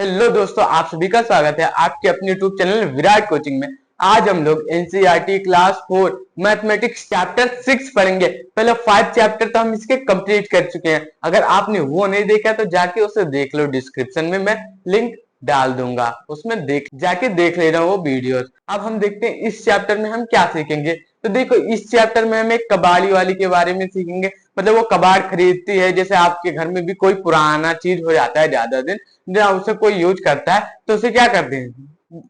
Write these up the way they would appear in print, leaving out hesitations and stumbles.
Hello दोस्तों, आप सभी का स्वागत है आपके अपने यूट्यूब चैनल विराट कोचिंग में। आज हम लोग एनसीईआरटी क्लास 4 मैथमेटिक्स चैप्टर 6 पढ़ेंगे। पहले 5 चैप्टर तो हम इसके कंप्लीट कर चुके हैं। अगर आपने वो नहीं देखा तो जाके उसे देख लो, डिस्क्रिप्शन में मैं लिंक डाल दूंगा, उसमें जाके देख लेना वो वीडियोस। अब हम देखते हैं इस चैप्टर में हम क्या सीखेंगे। तो देखो, इस चैप्टर में हम एक कबाड़ी वाली के बारे में सीखेंगे। मतलब वो कबाड़ खरीदती है, जैसे आपके घर में भी कोई पुराना चीज हो जाता है ज्यादा दिन, उसे कोई यूज करता है तो उसे क्या करते हैं,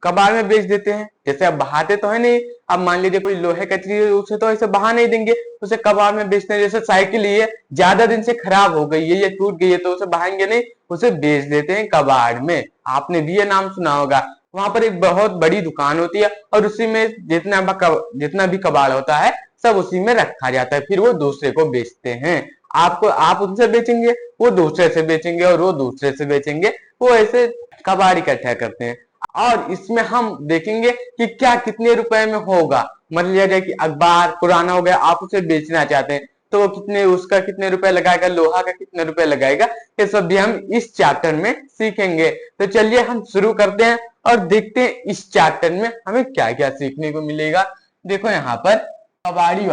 कबाड़ में बेच देते हैं। जैसे अब बहाते तो है नहीं, अब मान लीजिए कोई लोहे का चीज, उसे तो ऐसे बहा नहीं देंगे, उसे कबाड़ में बेचते हैं। जैसे साइकिल ये ज्यादा दिन से खराब हो गई है, ये टूट गई है, तो उसे बहाएंगे नहीं, उसे बेच देते हैं कबाड़ में। आपने भी ये नाम सुना होगा। वहां पर एक बहुत बड़ी दुकान होती है और उसी में जितना भी कबाड़ होता है सब उसी में रखा जाता है, फिर वो दूसरे को बेचते हैं। आप उनसे बेचेंगे, वो दूसरे से बेचेंगे और वो दूसरे से बेचेंगे, वो ऐसे कबाड़ इकट्ठा करते हैं। और इसमें हम देखेंगे कि क्या कितने रुपए में होगा। मान लिया जाए कि अखबार पुराना हो गया, आप उसे बेचना चाहते हैं, तो वो उसका कितने रुपए लगाएगा, लोहा का कितने रुपए लगाएगा, ये सब भी हम इस चैप्टर में सीखेंगे। तो चलिए हम शुरू करते हैं और देखते हैं इस चैप्टर में हमें क्या क्या सीखने को मिलेगा। देखो यहाँ पर कबाड़ी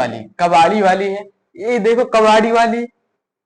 वाली है, ये देखो कबाड़ी वाली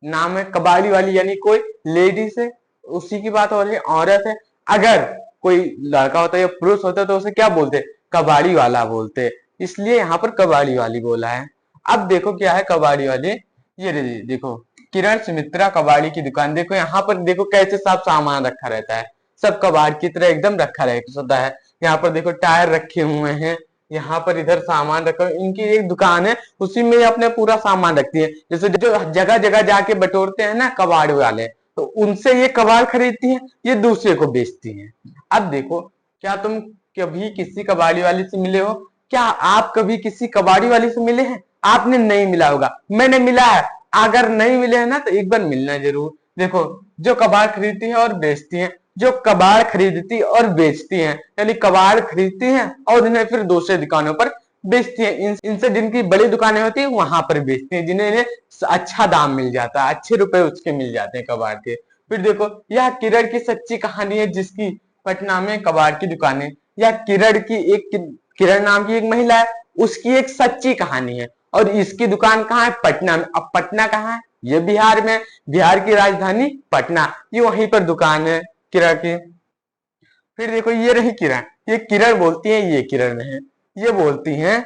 नाम है। कबाड़ी वाली यानी कोई लेडीज है, उसी की बात हो रही है, औरत है। अगर कोई लड़का होता है या पुरुष होता है तो उसे क्या बोलते हैं, कबाड़ी वाला बोलते हैं, इसलिए यहाँ पर कबाड़ी वाली बोला है। अब देखो क्या है कबाड़ी वाली, ये देखो किरण सुमित्रा कबाड़ी की दुकान। देखो यहाँ पर देखो कैसे सब सामान रखा रहता है, सब कबाड़ की तरह एकदम रखा रहता है। यहाँ पर देखो टायर रखे हुए हैं, यहाँ पर इधर सामान रखा, इनकी एक दुकान है, उसी में अपने पूरा सामान रखती है। जैसे जो जगह जगह जाके बटोरते हैं ना कबाड़ वाले, तो उनसे ये कबाड़ खरीदती है, ये दूसरे को बेचती है। अब देखो, क्या तुम कभी किसी कबाड़ी वाली से मिले हो? क्या आप कभी किसी कबाड़ी वाली से मिले हैं? आपने नहीं मिला होगा, मैंने मिला है। अगर नहीं मिले हैं ना तो एक बार मिलना जरूर। देखो, जो कबाड़ खरीदती है और बेचती है, जो कबाड़ खरीदती और बेचती हैं, यानी कबाड़ खरीदती हैं और इन्हें फिर दूसरे दुकानों पर बेचती हैं। इनसे जिनकी बड़ी दुकानें होती है वहां पर बेचती हैं, जिन्हें इन्हें अच्छा दाम मिल जाता है, अच्छे रुपए उसके मिल जाते हैं कबाड़ के। फिर देखो, यह किरण की सच्ची कहानी है, जिसकी पटना में कबाड़ की दुकान है। या किरण नाम की एक महिला है, उसकी एक सच्ची कहानी है। और इसकी दुकान कहाँ है? पटना में। अब पटना कहाँ है? ये बिहार में, बिहार की राजधानी पटना, ये वहीं पर दुकान है किरण की। फिर देखो, ये रही किरण, ये किरण बोलती है, ये किरण है, ये बोलती हैं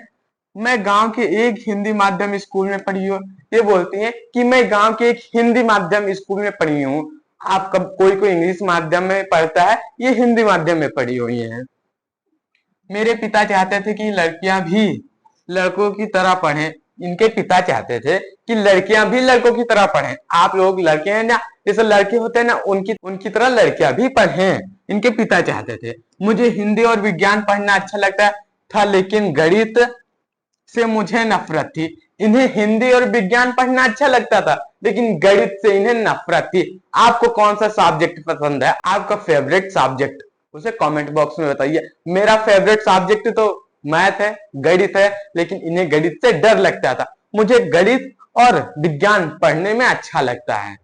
मैं गांव के एक हिंदी माध्यम स्कूल में पढ़ी हूँ। ये बोलती हैं कि मैं गांव के एक हिंदी माध्यम स्कूल में पढ़ी हूँ। आप कब कोई इंग्लिश माध्यम में पढ़ता है, ये हिंदी माध्यम में पढ़ी हुई है। मेरे पिता चाहते थे कि लड़कियां भी लड़कों की तरह पढ़ें। इनके पिता चाहते थे कि लड़कियां भी लड़कों की तरह पढ़ें। आप लोग लड़के हैं ना, जैसे लड़के होते हैं ना, उनकी उनकी तरह लड़कियां भी पढ़ें, इनके पिता चाहते थे। मुझे हिंदी और विज्ञान पढ़ना अच्छा लगता था, लेकिन गणित से मुझे नफरत थी। इन्हें हिंदी और विज्ञान पढ़ना अच्छा लगता था, लेकिन गणित से इन्हें नफरत थी। आपको कौन सा सब्जेक्ट पसंद है, आपका फेवरेट सब्जेक्ट, उसे कमेंट बॉक्स में बताइए। मेरा फेवरेट सब्जेक्ट तो मैथ है, गणित है, लेकिन इन्हें गणित से डर लगता था। मुझे गणित और विज्ञान पढ़ने में अच्छा लगता है,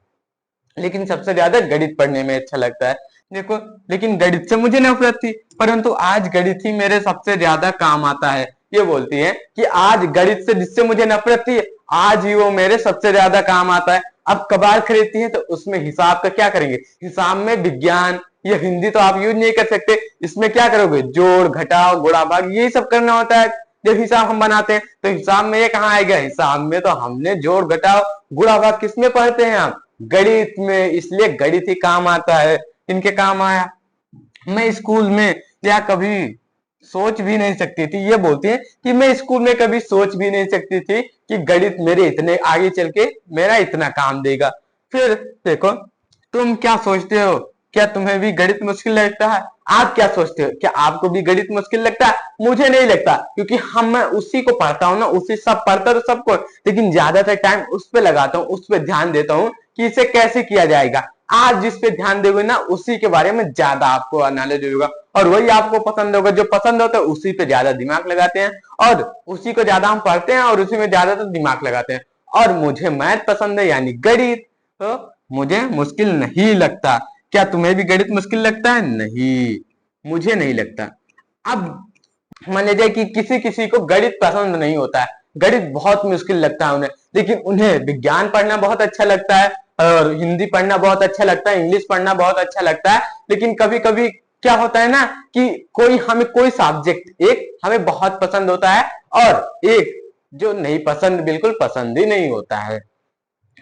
लेकिन सबसे ज्यादा गणित पढ़ने में अच्छा लगता है। देखो, लेकिन गणित से मुझे नफरत थी, परंतु आज गणित ही मेरे सबसे ज्यादा काम आता है। ये बोलती है कि आज गणित से जिससे मुझे नफरत थी, आज ही वो मेरे सबसे ज्यादा काम आता है। अब कबाड़ खरीदती है तो उसमें हिसाब का क्या करेंगे? हिसाब में विज्ञान या हिंदी तो आप यूज नहीं कर सकते, इसमें क्या करोगे? जोड़ घटाव गुणा भाग यही सब करना होता है। जब हिसाब हम बनाते हैं तो हिसाब में ये कहाँ आएगा? हिसाब में तो हमने जोड़ घटाव गुणा भाग किसमें पढ़ते हैं आप? गणित में, इसलिए गणित ही काम आता है। इनके काम आया। मैं स्कूल में या कभी सोच भी नहीं सकती थी, ये बोलती है कि मैं स्कूल में कभी सोच भी नहीं सकती थी कि गणित मेरे इतने आगे चल के मेरा इतना काम देगा। फिर देखो, तुम क्या सोचते हो? क्या तुम्हें भी गणित मुश्किल लगता है? आप क्या सोचते हो, क्या आपको भी गणित मुश्किल लगता है? मुझे नहीं लगता, क्योंकि मैं उसी को पढ़ता हूँ ना, उसी सब पढ़ता तो सबको, लेकिन ज्यादातर टाइम उस पर लगाता हूँ, उस पर ध्यान देता हूँ कि इसे कैसे किया जाएगा। आज जिस पे ध्यान दोगे ना, उसी के बारे में ज्यादा आपको नॉलेज होगा, और वही आपको पसंद होगा। जो पसंद होता है उसी पे ज्यादा दिमाग लगाते हैं, और उसी को ज्यादा हम पढ़ते हैं और उसी में ज्यादातर दिमाग लगाते हैं। और मुझे मैथ पसंद है, यानी गणित, तो मुझे मुश्किल नहीं लगता। क्या तुम्हें भी गणित मुश्किल लगता है? नहीं, मुझे नहीं लगता। अब मान लीजिए कि किसी किसी को गणित पसंद नहीं होता है, गणित बहुत मुश्किल लगता है उन्हें, लेकिन उन्हें विज्ञान पढ़ना बहुत अच्छा लगता है और हिंदी पढ़ना बहुत अच्छा लगता है, इंग्लिश पढ़ना बहुत अच्छा लगता है। लेकिन कभी कभी क्या होता है ना कि कोई सब्जेक्ट एक हमें बहुत पसंद होता है और एक जो नहीं पसंद, बिल्कुल पसंद ही नहीं होता है।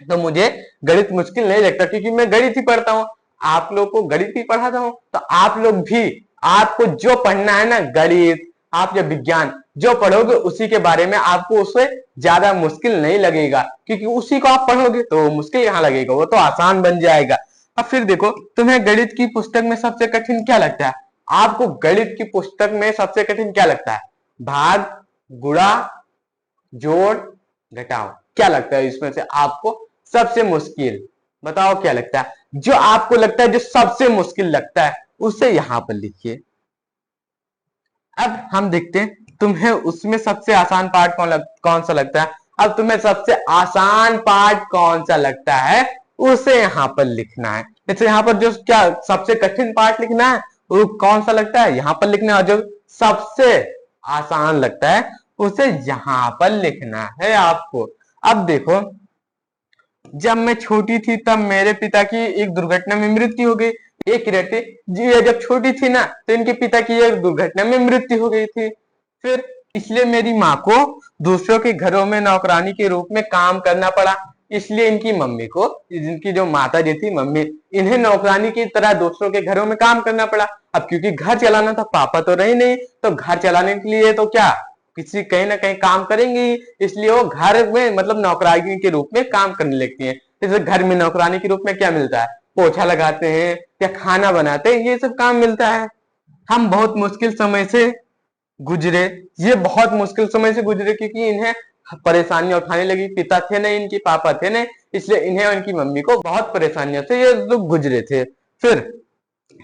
तो मुझे गणित मुश्किल नहीं लगता क्योंकि मैं गणित ही पढ़ता हूँ, आप लोग को गणित ही पढ़ाता हूँ। तो आप लोग भी, आपको जो पढ़ना है ना गणित, आप या विज्ञान जो पढ़ोगे उसी के बारे में आपको उससे ज्यादा मुश्किल नहीं लगेगा, क्योंकि उसी को आप पढ़ोगे तो मुश्किल यहाँ लगेगा, वो तो आसान बन जाएगा। अब फिर देखो, तुम्हें गणित की पुस्तक में सबसे कठिन क्या लगता है? आपको गणित की पुस्तक में सबसे कठिन क्या लगता है? भाग, गुणा, जोड़, घटाओ, क्या लगता है इसमें से आपको सबसे मुश्किल? बताओ क्या लगता है, जो आपको लगता है जो सबसे मुश्किल लगता है उसे यहां पर लिखिए। अब हम देखते हैं तुम्हें उसमें सबसे आसान पार्ट कौन सा लगता है। अब तुम्हें सबसे आसान पार्ट कौन सा लगता है उसे यहां पर लिखना है। जैसे यहाँ पर जो क्या सबसे कठिन पार्ट लिखना है वो कौन सा लगता है यहाँ पर लिखना है, जो सबसे आसान लगता है उसे यहां पर लिखना है आपको। अब देखो, जब मैं छोटी थी तब मेरे पिता की एक दुर्घटना में मृत्यु हो गई। एक रहते जी, ये जब छोटी थी ना तो इनके पिता की एक दुर्घटना में मृत्यु हो गई थी। फिर इसलिए मेरी माँ को दूसरों के घरों में नौकरानी के रूप में काम करना पड़ा। इसलिए इनकी मम्मी को, इनकी जो माता जी थी मम्मी, इन्हें नौकरानी की तरह दूसरों के घरों में काम करना पड़ा। अब क्योंकि घर चलाना था, पापा तो रही नहीं, तो घर चलाने के लिए तो क्या किसी कहीं ना कहीं काम करेंगे ही, इसलिए वो घर में मतलब नौकरानी के रूप में काम करने लगती है। जैसे घर में नौकरानी के रूप में क्या मिलता है, पोछा लगाते हैं या खाना बनाते हैं, ये सब काम मिलता है। हम बहुत मुश्किल समय से गुजरे, ये बहुत मुश्किल समय से गुजरे क्योंकि इन्हें परेशानियां उठाने लगी। पिता थे नहीं इनके, पापा थे नहीं, इसलिए इन्हें और इनकी मम्मी को बहुत परेशानियों से ये लोग गुजरे थे। फिर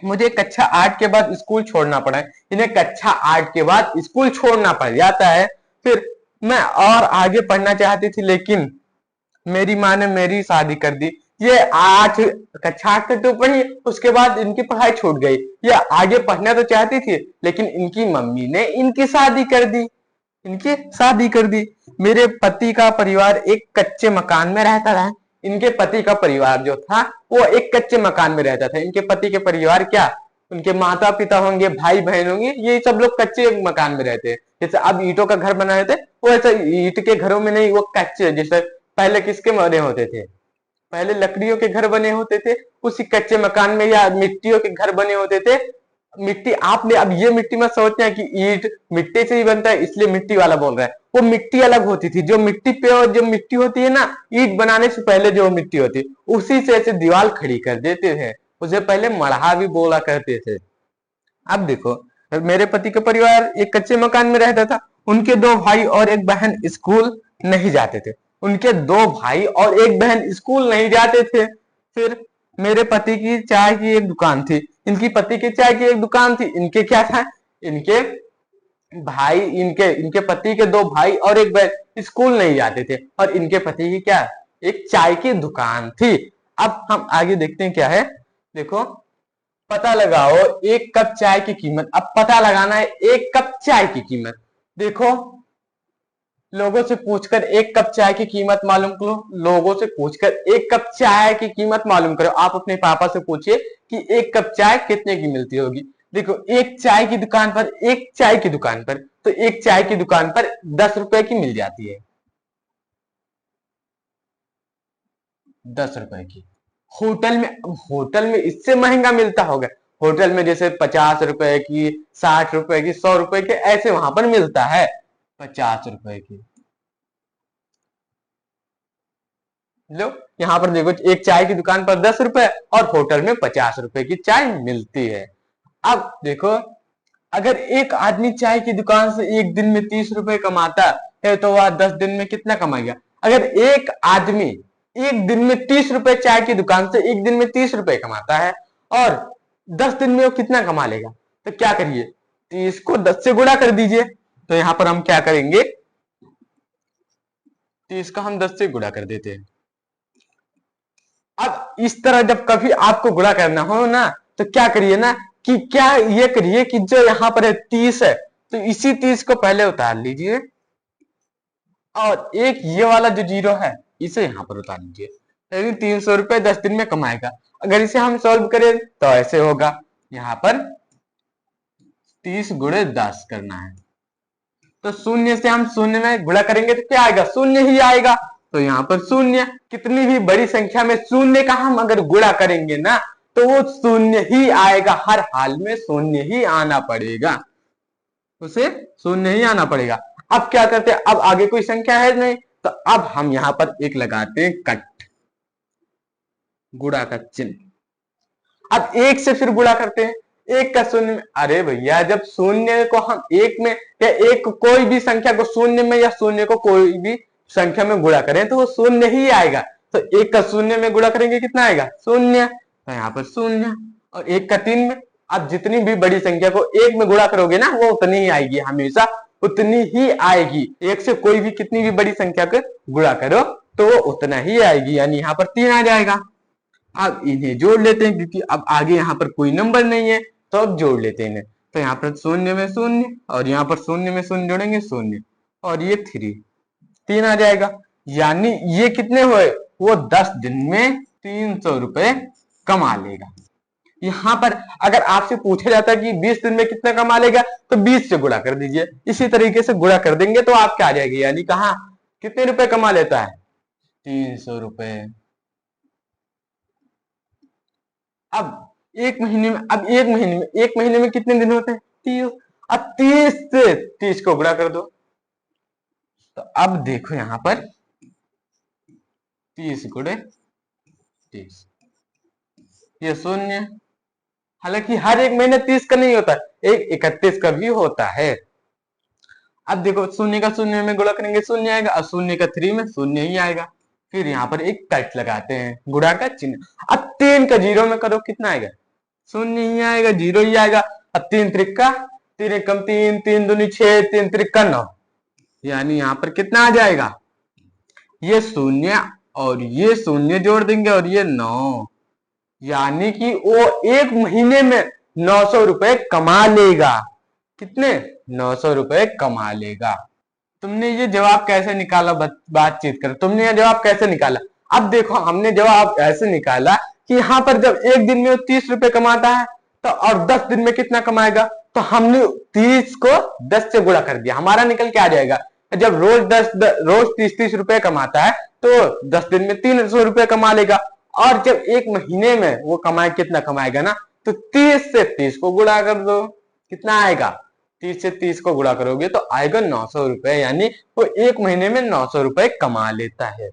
मुझे कक्षा 8 के बाद स्कूल छोड़ना पड़ा है, इन्हें कक्षा 8 के बाद स्कूल छोड़ना पड़ जाता है। फिर मैं और आगे पढ़ना चाहती थी लेकिन मेरी माँ ने मेरी शादी कर दी। ये कक्षा 8 तक तो पढ़ी, उसके बाद इनकी पढ़ाई छूट गई। ये आगे पढ़ना तो चाहती थी लेकिन इनकी मम्मी ने इनकी शादी कर दी, इनकी शादी कर दी। मेरे पति का परिवार एक कच्चे मकान में रहता था। इनके पति का परिवार जो था वो एक कच्चे मकान में रहता था। इनके पति के परिवार क्या, उनके माता पिता होंगे, भाई बहन होंगे, ये सब लोग कच्चे मकान में रहते हैं। जैसे अब ईंटों का घर बनाए थे वो ऐसे ईंट के घरों में नहीं, वो कच्चे, जैसे पहले किसके बने होते थे, पहले लकड़ियों के घर बने होते थे, उसी कच्चे मकान में, या मिट्टियों के घर बने होते थे। मिट्टी आपने, अब ये मिट्टी में सोचना है कि ईंट मिट्टी से ही बनता है इसलिए मिट्टी वाला बोल रहा है, वो मिट्टी अलग होती थी। जो मिट्टी पे और जो मिट्टी होती है ना, ईंट बनाने से पहले जो मिट्टी होती उसी से ऐसे दीवार खड़ी कर देते थे, उसे पहले मढ़ा भी बोला करते थे। अब देखो, मेरे पति का परिवार एक कच्चे मकान में रहता था। उनके दो भाई और एक बहन स्कूल नहीं जाते थे, उनके दो भाई और एक बहन स्कूल नहीं जाते थे। फिर मेरे पति की चाय की एक दुकान थी, इनकी पति की चाय की एक दुकान थी। इनके क्या था, इनके भाई, इनके इनके पति के दो भाई और एक बहन स्कूल नहीं जाते थे और इनके पति की क्या, एक चाय की दुकान थी। अब हम आगे देखते हैं क्या है। देखो, पता लगाओ एक कप चाय की कीमत। अब पता लगाना है एक कप चाय की कीमत। देखो, लोगों से पूछकर एक कप चाय की कीमत मालूम करो, लोगों से पूछकर एक कप चाय की कीमत मालूम करो। आप अपने पापा से पूछिए कि एक कप चाय कितने की मिलती होगी। देखो, एक चाय की दुकान पर, एक चाय की दुकान पर, तो एक चाय की दुकान पर 10 रुपए की मिल जाती है, 10 रुपए की। होटल में इससे महंगा मिलता होगा। होटल में जैसे 50 रुपए की, 60 रुपए की, 100 रुपए के, ऐसे वहां पर मिलता है 50 रुपए की। लो, यहाँ पर देखो, एक चाय की दुकान पर 10 रुपए और होटल में 50 रुपए की चाय मिलती है। अब देखो, अगर एक आदमी चाय की दुकान से एक दिन में 30 रुपए कमाता है तो वह 10 दिन में कितना कमाएगा? अगर एक आदमी एक दिन में 30 रुपए चाय की दुकान से एक दिन में 30 रुपए कमाता है और 10 दिन में वो कितना कमा लेगा? तो क्या करिए, 30 को 10 से गुणा कर दीजिए। तो यहां पर हम क्या करेंगे, 30 का हम 10 से गुणा कर देते हैं। अब इस तरह जब कभी आपको गुणा करना हो ना, तो क्या करिए ना कि क्या ये करिए कि जो यहाँ पर है 30 है, तो इसी 30 को पहले उतार लीजिए और एक ये वाला जो जीरो है इसे यहाँ पर उतार लीजिए। लेकिन 300 रुपए 10 दिन में कमाएगा। अगर इसे हम सॉल्व करें तो ऐसे होगा, यहाँ पर 30 गुणे 10 करना है, तो शून्य से हम शून्य में गुणा करेंगे तो क्या आएगा, शून्य ही आएगा। तो यहाँ पर शून्य, कितनी भी बड़ी संख्या में शून्य का हम अगर गुणा करेंगे ना तो वो शून्य ही आएगा, हर हाल में शून्य ही आना पड़ेगा, उसे शून्य ही आना पड़ेगा। अब क्या करते हैं, अब आगे कोई संख्या है नहीं, तो अब हम यहाँ पर एक लगाते हैं कट, गुणा का चिन्ह। अब एक से फिर गुणा करते हैं, एक का शून्य में, अरे भैया जब शून्य को हम एक में या एक कोई भी संख्या को शून्य में या शून्य को कोई भी संख्या में गुणा करें तो वो शून्य ही आएगा। तो एक का शून्य में गुणा करेंगे कितना आएगा, शून्य, तो यहाँ पर शून्य। और एक का 3 में, अब जितनी भी बड़ी संख्या को एक में गुणा करोगे ना वो उतनी ही आएगी, हमेशा उतनी ही आएगी। एक से कोई भी कितनी भी बड़ी संख्या को गुणा करो तो वो उतना ही आएगी, यानी यहाँ पर 3 आ जाएगा। अब इन्हें जोड़ लेते हैं क्योंकि अब आगे यहाँ पर कोई नंबर नहीं है, तो अब जोड़ लेते हैं इन्हें। तो यहाँ पर शून्य में शून्य और यहाँ पर शून्य में शून्य जोड़ेंगे, शून्य और ये 3 आ जाएगा। यानी ये कितने हुए, वो 10 दिन में 300 रुपए कमा लेगा। यहाँ पर अगर आपसे पूछा जाता है कि 20 दिन में कितना कमा लेगा, तो 20 से गुणा कर दीजिए। इसी तरीके से गुणा कर देंगे तो आप क्या आ जाएगी, यानी कहा कितने रुपए कमा लेता है, 300 रुपए। अब एक महीने में कितने दिन होते हैं, 30। अब 30 से 30 को गुणा कर दो, तो अब देखो यहां पर 30 गुणे 30, ये शून्य। हालांकि हर एक महीने 30 का नहीं होता, एक 31 का भी होता है। अब देखो शून्य का शून्य में गुणा करेंगे शून्य आएगा, और शून्य का 3 में शून्य ही आएगा। फिर यहाँ पर एक कट लगाते हैं, गुणा का चिन्ह। अब 3 का 0 में करो, कितना आएगा, शून्य ही आएगा, 0 ही आएगा। अब 3 त्रिका 3 एकम 3, 3 दूनी 6, 3 त्रिका 9, यानी यहाँ पर कितना आ जाएगा, ये शून्य और ये शून्य जोड़ देंगे और ये 9, यानी कि वो एक महीने में 900 रुपए कमा लेगा। कितने, 900 रुपए कमा लेगा। तुमने ये जवाब कैसे निकाला, बातचीत कर, तुमने ये जवाब कैसे निकाला। अब देखो हमने जवाब ऐसे निकाला कि यहाँ पर जब एक दिन में वो 30 रुपए कमाता है तो और 10 दिन में कितना कमाएगा, तो हमने 30 को 10 से गुणा कर दिया, हमारा निकल के आ जाएगा। जब रोज 30 रुपए कमाता है तो 10 दिन में 300 रुपए कमा लेगा। और जब एक महीने में वो कमाए कितना कमाएगा ना, तो 30 से 30 को गुणा कर दो, कितना आएगा, 30 से 30 को गुणा करोगे तो आएगा 900 रुपए, यानी वो एक महीने में 900 रुपए कमा लेता है।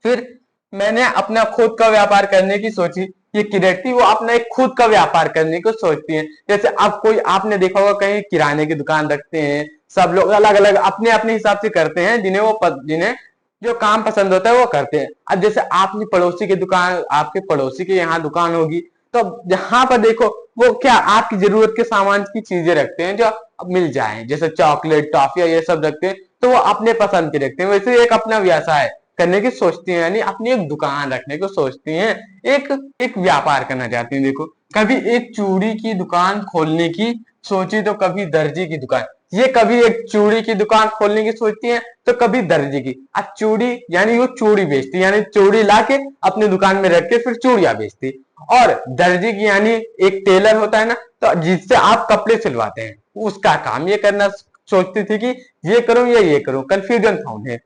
फिर मैंने अपना खुद का व्यापार करने की सोची, ये किरती वो अपना एक खुद का व्यापार करने को सोचती है। जैसे अब कोई आपने देखा होगा कहीं किराने की दुकान रखते हैं, सब लोग अलग अलग अपने अपने हिसाब से करते हैं, जिन्हें जो काम पसंद होता है वो करते हैं। अब जैसे आपकी पड़ोसी की दुकान, आपके पड़ोसी के यहाँ दुकान होगी, तो जहां पर देखो वो क्या आपकी जरूरत के सामान की चीजें रखते हैं जो मिल जाए, जैसे चॉकलेट टॉफिया ये सब रखते हैं, तो वो अपने पसंद के रखते हैं। वैसे एक अपना व्यवसाय करने की सोचती हैं, यानी अपनी एक दुकान रखने को सोचती हैं, एक व्यापार करना चाहती हैं। देखो कभी एक चूड़ी की दुकान खोलने की सोची तो कभी दर्जी की दुकान, ये कभी एक चूड़ी की दुकान खोलने की सोचती है तो कभी दर्जी की। अब चूड़ी यानी वो चूड़ी बेचती है, यानी चूड़ी लाके अपनी दुकान में रख के फिर चूड़ियां बेचती। और दर्जी की यानी एक टेलर होता है ना, तो जिससे आप कपड़े सिलवाते हैं, उसका काम ये करना सोचती थी कि ये करूं या ये करूं, कंफ्यूजन था उन्हें।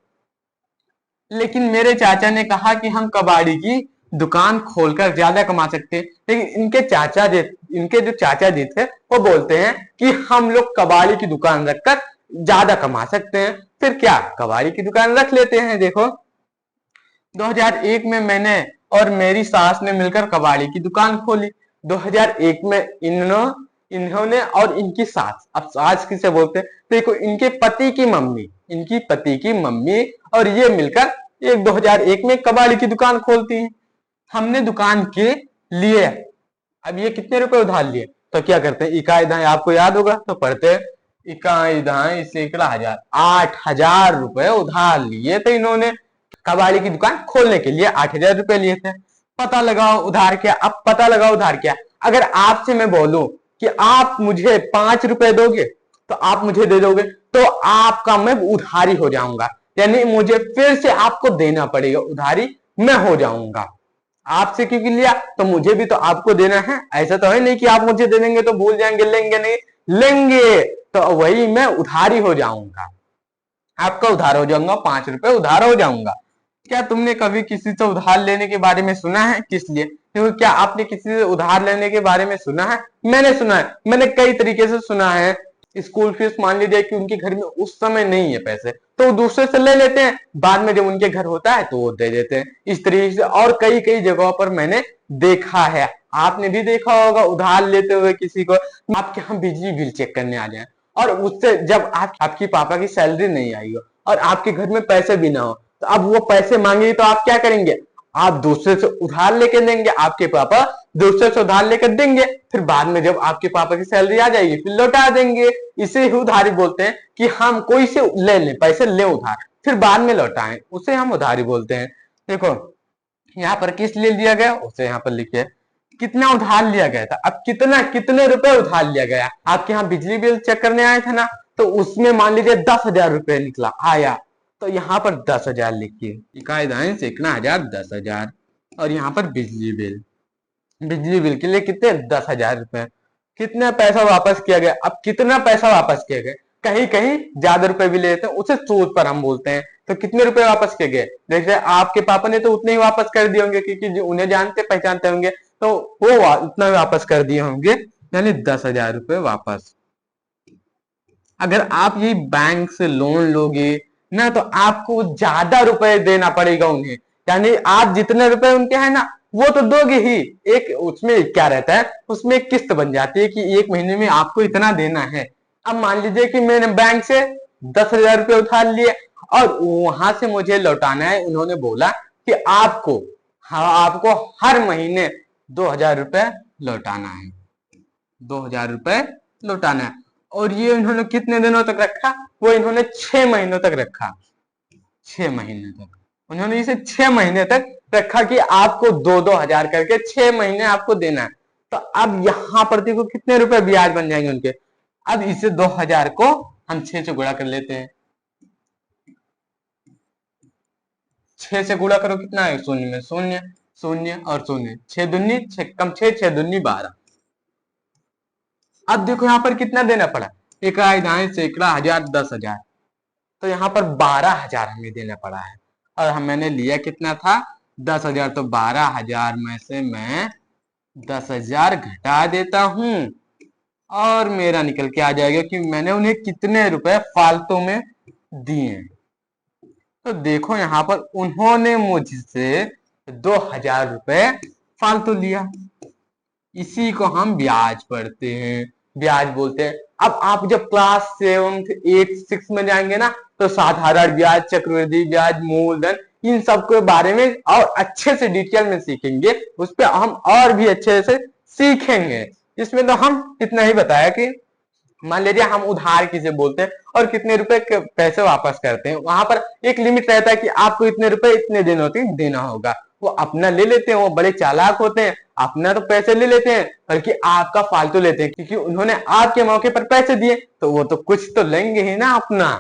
लेकिन मेरे चाचा ने कहा कि हम कबाड़ी की दुकान खोलकर ज्यादा कमा सकते हैं। लेकिन इनके जो चाचा जी थे वो बोलते हैं कि हम लोग कबाड़ी की दुकान रखकर ज्यादा कमा सकते हैं। फिर क्या, कबाड़ी की दुकान रख लेते हैं। देखो 2001 में मैंने और मेरी सास ने मिलकर कबाड़ी की दुकान खोली। 2001 में इन्होंने और इनकी सास, अब सास किसे बोलते हैं, देखो इनके पति की मम्मी और ये मिलकर एक 2001 में कबाड़ी की दुकान खोलती हैं। हमने दुकान के लिए अब ये कितने रुपए उधार लिए, तो क्या करते हैं, इकाई दाएं आपको याद होगा तो पढ़ते हैं, इकाई दाएं सैकड़ा हजार, 8,000 रुपए उधार लिए थे इन्होंने। कबाड़ी की दुकान खोलने के लिए 8,000 रुपए लिए थे। पता लगाओ उधार क्या। अब पता लगाओ उधार क्या। अगर आपसे मैं बोलूं कि आप मुझे 5 रुपए दोगे तो आप मुझे दे दोगे, तो आपका मैं उधारी हो जाऊंगा, यानी मुझे फिर से आपको देना पड़ेगा, उधारी मैं हो जाऊंगा। आपसे क्योंकि लिया तो मुझे भी तो आपको देना है। ऐसा तो है नहीं कि आप मुझे दे देंगे तो भूल जाएंगे, लेंगे नहीं, लेंगे, तो वही मैं उधारी हो जाऊंगा, आपका उधार हो जाऊंगा, 5 रुपए उधार हो जाऊंगा। क्या तुमने कभी किसी से उधार लेने के बारे में सुना है? किस लिए? क्योंकि क्या आपने किसी से उधार लेने के बारे में सुना है? मैंने सुना है, मैंने कई तरीके से सुना है। स्कूल फीस मान लीजिए कि उनके घर में उस समय नहीं है पैसे, तो वो दूसरे से ले लेते हैं, बाद में जब उनके घर होता है तो वो दे देते हैं। इस तरीके से और कई कई जगहों पर मैंने देखा है। आपने भी देखा होगा उधार लेते हुए किसी को। आपके यहाँ बिजली बिल चेक करने आ जाए और उससे जब आपकी पापा की सैलरी नहीं आई हो और आपके घर में पैसे भी ना हो, तो अब वो पैसे मांगेगी तो आप क्या करेंगे? आप दूसरे से उधार लेके देंगे, आपके पापा दूसरे से उधार लेकर देंगे, फिर बाद में जब आपके पापा की सैलरी आ जाएगी फिर लौटा देंगे। इसे ही उधारी बोलते हैं कि हम कोई से ले लें, पैसे ले उधार, फिर बाद में लौटाएं, उसे हम उधारी बोलते हैं। देखो यहाँ पर किस लिए लिया गया उसे यहाँ पर लिखे, कितना उधार लिया गया था। अब कितना, कितने रुपए उधार लिया गया। आपके यहाँ बिजली बिल चेक करने आए थे ना, तो उसमें मान लीजिए 10,000 रुपए निकला आया, तो यहाँ पर 10,000 लिखिए, इकाई दाएं सेकना हजार 10,000। और यहाँ पर बिजली बिल, बिजली बिल के लिए कितने, 10,000 रुपए। कितना पैसा वापस किया गया। अब कितना पैसा वापस किया गया, कहीं कहीं ज्यादा रुपए भी लेते हैं, उसे सूद पर हम बोलते हैं। तो कितने रुपए वापस किए गए? जैसे आपके पापा ने तो उतने ही वापस कर दिए होंगे, क्योंकि उन्हें जानते पहचानते होंगे, तो वो उतना वापस कर दिए होंगे, यानी 10,000 रुपए वापस। अगर आप ये बैंक से लोन लोगे ना, तो आपको ज्यादा रुपए देना पड़ेगा उन्हें, यानी आप जितने रुपए उनके हैं ना वो तो दोगे ही। एक उसमें क्या रहता है, उसमें एक किस्त बन जाती है कि एक महीने में आपको इतना देना है। अब मान लीजिए कि मैंने बैंक से 10,000 रुपये उधार लिए और वहां से मुझे लौटाना है, उन्होंने बोला कि आपको, हाँ आपको हर महीने 2,000 रुपए लौटाना है, 2,000 रुपए लौटाना है। और ये इन्होंने कितने दिनों तक रखा? वो इन्होंने 6 महीनों तक रखा, 6 महीने तक उन्होंने इसे 6 महीने तक रखा कि आपको 2-2 हजार करके 6 महीने आपको देना है। तो अब यहां पर देखो कितने रुपए ब्याज बन जाएंगे उनके। अब इसे 2,000 को हम 6 से गुणा कर लेते हैं, 6 से गुणा करो कितना है, शून्य में शून्य, शून्य और शून्य, 6 दूनी 6 कम 6, 6 दूनी 12। अब देखो यहाँ पर कितना देना पड़ा, इकाई दाएं सैकड़ा हजार 10,000, तो यहाँ पर 12,000 हमें देना पड़ा है। और हम मैंने लिया कितना था, 10,000, तो 12,000 में से मैं 10,000 घटा देता हूं और मेरा निकल के आ जाएगा कि मैंने उन्हें कितने रुपए फालतू में दिए। तो देखो यहाँ पर उन्होंने मुझसे 2,000 रुपए फालतू लिया, इसी को हम ब्याज पढ़ते हैं, ब्याज बोलते हैं। अब आप जब क्लास 7th 8th 6th में जाएंगे ना, तो साधारण ब्याज, चक्रवृद्धि ब्याज, मूलधन, इन सब के बारे में और अच्छे से डिटेल में सीखेंगे, उस पर हम और भी अच्छे से सीखेंगे। इसमें तो हम इतना ही बताया कि मान लीजिए हम उधार किसे बोलते हैं और कितने रुपए के पैसे वापस करते हैं, वहां पर एक लिमिट रहता है कि आपको इतने रुपए इतने दिनों तक देना होगा। वो अपना ले लेते हैं, वो बड़े चालाक होते हैं, अपना तो पैसे ले लेते हैं बल्कि आपका फालतू लेते हैं, क्योंकि उन्होंने आपके मौके पर पैसे दिए तो वो तो कुछ तो लेंगे ही ना अपना।